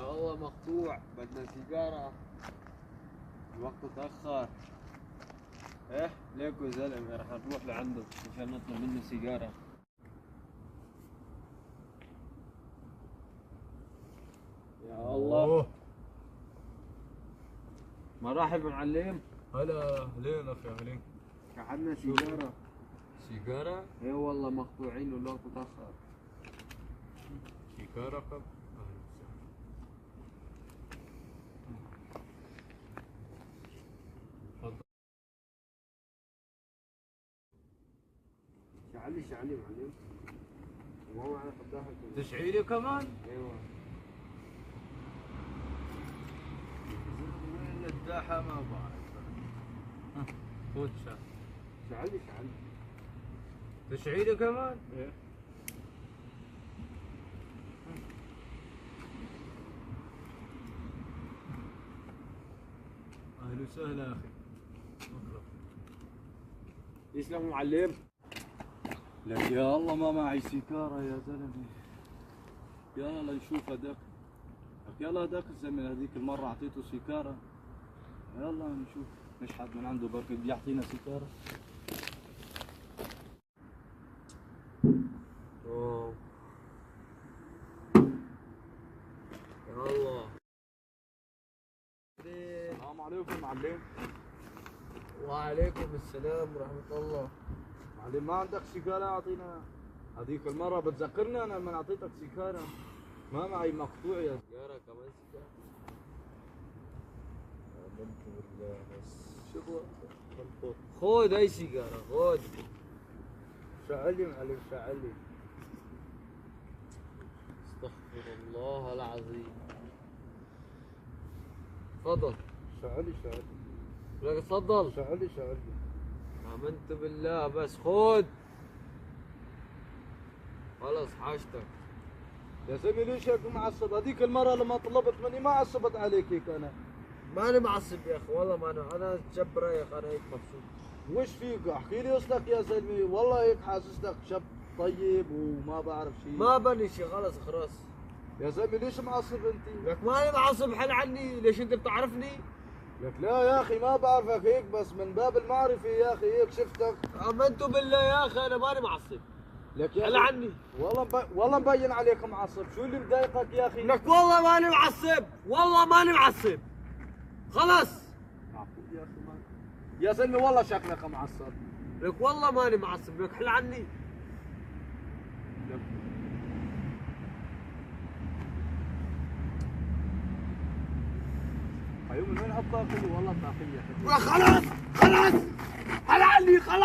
يا والله مقطوع، بدنا سيجارة، الوقت تأخر. ايه ليكو يا زلمة، راح نروح لعنده عشان نطلب منه سيجارة. يا الله. مرحبا معلم. هلا اهلين اخي اهلين. قعدنا سيجارة. سيجارة؟ ايه والله مقطوعين والوقت تأخر. سيجارة قبل؟ شعلي شعلي معلم. ما معنا قداحة. تشعيلي كمان؟ ايوه. وين الداحة ما بعرف. خذ شعلي شعلي. تشعيلي كمان؟ ايه. اهلا وسهلا اخي. يسلم معلم. لك يا الله ما معي سيجارة يا زلمة. يلا نشوف هذاك. لك يلا هذاك الزلمة هذيك المرة اعطيته سيجارة. يلا نشوف نشحت من عنده بركي بده يعطينا سيجارة. اوه. يا الله. السلام عليكم معلم. وعليكم السلام ورحمة الله. معلم ما عندك سيجارة اعطينا. هذيك المرة بتذكرني انا لما اعطيتك سيجارة. ما معي مقطوع يا سيجارة كمان سيجارة. آمنت بالله بس. شو خذ هاي سيجارة خذ. شعلي معلم شعلي. استغفر الله العظيم. تفضل. شعلي شعلي. لك تفضل. شعلي شعلي. آمنت بالله بس خذ. خلص حاجتك. يا زلمه ليش هيك معصب؟ هذيك المرة لما طلبت مني ما عصبت عليك هيك انا. ماني معصب يا اخي والله ما انا شاب رايق، انا هيك مبسوط. وش فيك؟ احكي لي اصلك يا زلمه، والله هيك حاسسك شاب طيب وما بعرف شيء. ما بني شيء خلاص. يا زلمه ليش معصب انت؟ لك ماني معصب، حل عني، ليش انت بتعرفني؟ لك لا يا اخي ما بعرفك هيك بس من باب المعرفه يا اخي هيك شفتك. آمنت بالله يا اخي انا ماني معصب. لك يا حل أخي عني. والله مبين عليك معصب، شو اللي مضايقك يا اخي؟ لك والله ماني معصب، والله ماني معصب. خلص. يا اخي يا زلمه والله شكلك معصب. لك والله ماني معصب، لك حل عني. ايوه من وين هالطاقه؟ والله طاقيه. خلاص حل عني خلاص.